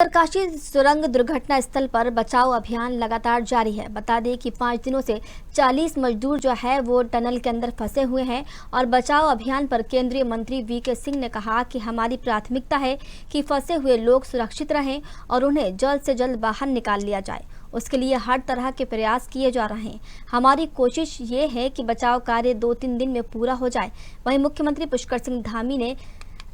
उत्तरकाशी सुरंग दुर्घटना स्थल पर बचाव अभियान लगातार जारी है। बता दें कि 5 दिनों से 40 मजदूर जो है वो टनल के अंदर फंसे हुए हैं और बचाव अभियान पर केंद्रीय मंत्री वीके सिंह ने कहा कि हमारी प्राथमिकता है कि फंसे हुए लोग सुरक्षित रहें और उन्हें जल्द से जल्द बाहर निकाल लिया जाए। उसके लिए हर तरह के प्रयास किए जा रहे हैं। हमारी कोशिश ये है कि बचाव कार्य 2-3 दिन में पूरा हो जाए। वहीं मुख्यमंत्री पुष्कर सिंह धामी ने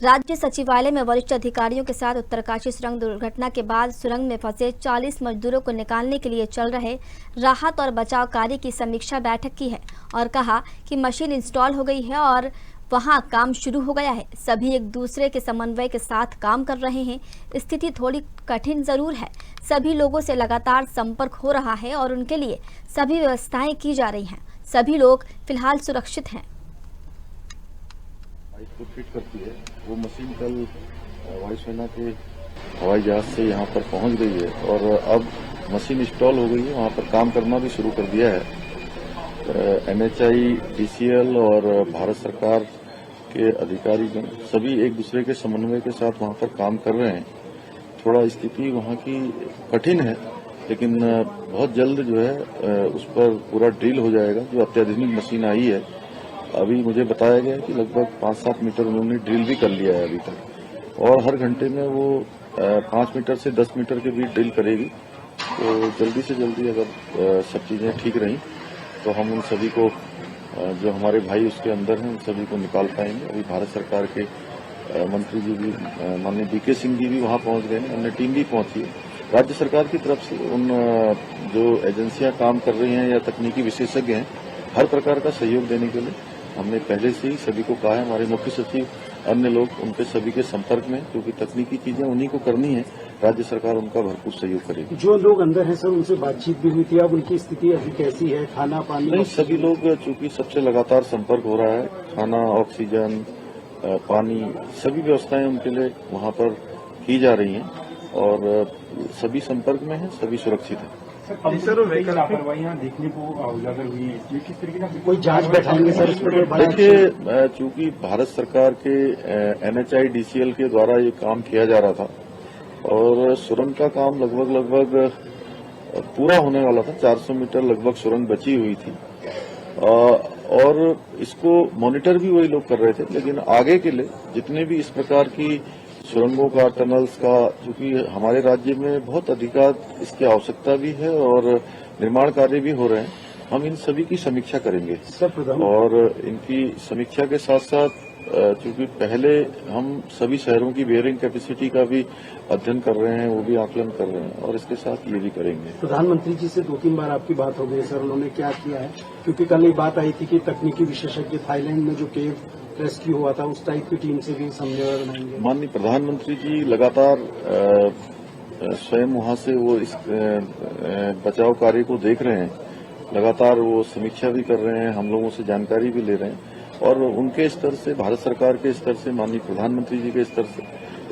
राज्य सचिवालय में वरिष्ठ अधिकारियों के साथ उत्तरकाशी सुरंग दुर्घटना के बाद सुरंग में फंसे 40 मजदूरों को निकालने के लिए चल रहे राहत और बचाव कार्य की समीक्षा बैठक की है और कहा कि मशीन इंस्टॉल हो गई है और वहां काम शुरू हो गया है। सभी एक दूसरे के समन्वय के साथ काम कर रहे हैं। स्थिति थोड़ी कठिन जरूर है। सभी लोगों से लगातार संपर्क हो रहा है और उनके लिए सभी व्यवस्थाएं की जा रही हैं। सभी लोग फिलहाल सुरक्षित हैं। को फिट करती है वो मशीन कल वायुसेना के हवाई जहाज से यहाँ पर पहुँच गई है और अब मशीन इंस्टॉल हो गई है। वहाँ पर काम करना भी शुरू कर दिया है। NHI, DCL और भारत सरकार के अधिकारीगण सभी एक दूसरे के समन्वय के साथ वहाँ पर काम कर रहे हैं। थोड़ा स्थिति वहाँ की कठिन है, लेकिन बहुत जल्द जो है उस पर पूरा ड्रिल हो जाएगा। जो अत्याधुनिक मशीन आई है, अभी मुझे बताया गया कि लगभग 5-7 मीटर उन्होंने ड्रिल भी कर लिया है अभी तक, और हर घंटे में वो 5 मीटर से 10 मीटर के बीच ड्रिल करेगी। तो जल्दी से जल्दी अगर सब चीजें ठीक रहीं तो हम उन सभी को जो हमारे भाई उसके अंदर हैं उन सभी को निकाल पाएंगे। अभी भारत सरकार के मंत्री जी भी, माननीय वीके सिंह जी भी वहां पहुंच गए हैं, अन्य टीम भी पहुंची है। राज्य सरकार की तरफ से उन जो एजेंसियां काम कर रही हैं या तकनीकी विशेषज्ञ हैं, हर प्रकार का सहयोग देने के लिए हमने पहले से ही सभी को कहा है। हमारे मुख्य सचिव, अन्य लोग उनके सभी के संपर्क में, क्योंकि तकनीकी चीजें उन्हीं को करनी है। राज्य सरकार उनका भरपूर सहयोग करेगी। जो लोग अंदर हैं सर, उनसे बातचीत भी हुई थी। अब उनकी स्थिति अभी कैसी है? खाना पानी? नहीं, सभी लोग, चूंकि सबसे लगातार संपर्क हो रहा है, खाना, ऑक्सीजन, पानी, सभी व्यवस्थाएं उनके लिए वहां पर की जा रही हैं और सभी संपर्क में हैं, सभी सुरक्षित हैं। सर, लापरवाहियां देखने को उजागर हुई है, किस तरीके से कोई जांच बैठाएंगे सर इस पर? देखिए, चूंकि भारत सरकार के NHI, DCL के द्वारा ये काम किया जा रहा था और सुरंग का काम लगभग पूरा होने वाला था। 400 मीटर लगभग सुरंग बची हुई थी और इसको मॉनिटर भी वही लोग कर रहे थे। लेकिन आगे के लिए जितने भी इस प्रकार की सुरंगों का, टनल्स का, क्योंकि हमारे राज्य में बहुत अधिकार इसकी आवश्यकता भी है और निर्माण कार्य भी हो रहे हैं, हम इन सभी की समीक्षा करेंगे। और इनकी समीक्षा के साथ साथ चूंकि पहले हम सभी शहरों की बेयरिंग कैपेसिटी का भी अध्ययन कर रहे हैं, वो भी आकलन कर रहे हैं और इसके साथ ये भी करेंगे। प्रधानमंत्री जी से 2-3 बार आपकी बात हो गई सर, उन्होंने क्या किया है? क्योंकि कल ये बात आई थी कि तकनीकी विशेषज्ञ थाईलैंड में जो केव रेस्क्यू हुआ था उस टाइप की टीम से भी समन्वय बनाएंगे। माननीय प्रधानमंत्री जी लगातार स्वयं वहां से वो इस बचाव कार्य को देख रहे हैं, लगातार वो समीक्षा भी कर रहे हैं, हम लोगों से जानकारी भी ले रहे हैं और उनके स्तर से, भारत सरकार के स्तर से, माननीय प्रधानमंत्री जी के स्तर से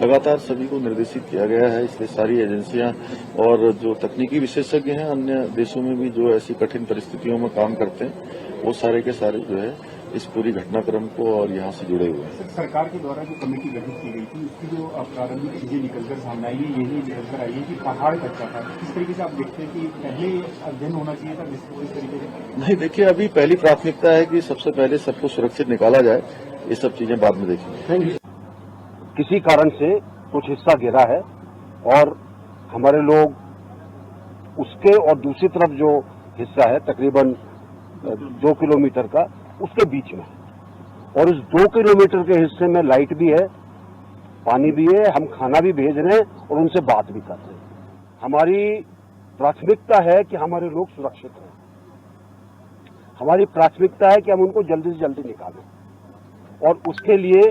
लगातार सभी को निर्देशित किया गया है। इसलिए सारी एजेंसियां और जो तकनीकी विशेषज्ञ हैं अन्य देशों में भी जो ऐसी कठिन परिस्थितियों में काम करते हैं, वो सारे के सारे जो है इस पूरी घटनाक्रम को और यहाँ से जुड़े हुए हैं। सरकार के द्वारा जो कमेटी गठित की गई थी, उसकी जो प्रारंभिक चीजें निकलकर सामने आई है, यही निकलकर आई है कि पहाड़ कच्चा था। किस तरीके से आप देखते हैं कि पहले अध्ययन होना चाहिए था इस तरीके से? नहीं, देखिए, अभी पहली प्राथमिकता है कि सबसे पहले सबको सुरक्षित निकाला जाए। ये सब चीजें बाद में देखेंगे। किसी कारण से कुछ हिस्सा गिरा है और हमारे लोग उसके और दूसरी तरफ जो हिस्सा है तकरीबन 2 किलोमीटर का, उसके बीच में, और इस 2 किलोमीटर के हिस्से में लाइट भी है, पानी भी है, हम खाना भी भेज रहे हैं और उनसे बात भी कर रहे हैं। हमारी प्राथमिकता है कि हमारे लोग सुरक्षित रहें। हमारी प्राथमिकता है कि हम उनको जल्दी से जल्दी निकालें और उसके लिए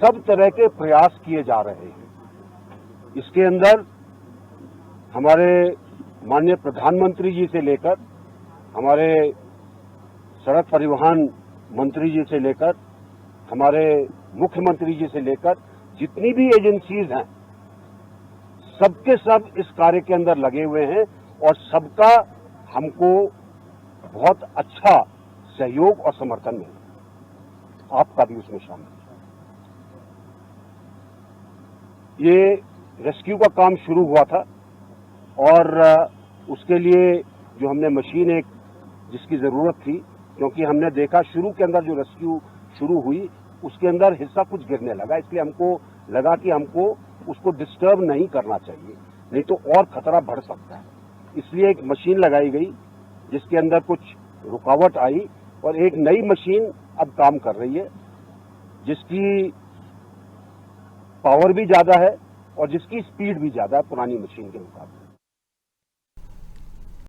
सब तरह के प्रयास किए जा रहे हैं। इसके अंदर हमारे माननीय प्रधानमंत्री जी से लेकर, हमारे सड़क परिवहन मंत्री जी से लेकर, हमारे मुख्यमंत्री जी से लेकर जितनी भी एजेंसीज हैं, सबके सब इस कार्य के अंदर लगे हुए हैं और सबका हमको बहुत अच्छा सहयोग और समर्थन मिला। आपका भी उसमें शामिल है। ये रेस्क्यू का काम शुरू हुआ था और उसके लिए जो हमने मशीन एक जिसकी ज़रूरत थी, क्योंकि हमने देखा शुरू के अंदर जो रेस्क्यू शुरू हुई उसके अंदर हिस्सा कुछ गिरने लगा, इसलिए हमको लगा कि हमको उसको डिस्टर्ब नहीं करना चाहिए, नहीं तो और खतरा बढ़ सकता है। इसलिए एक मशीन लगाई गई जिसके अंदर कुछ रुकावट आई और एक नई मशीन अब काम कर रही है जिसकी पावर भी ज़्यादा है और जिसकी स्पीड भी ज़्यादा है पुरानी मशीन के मुकाबले।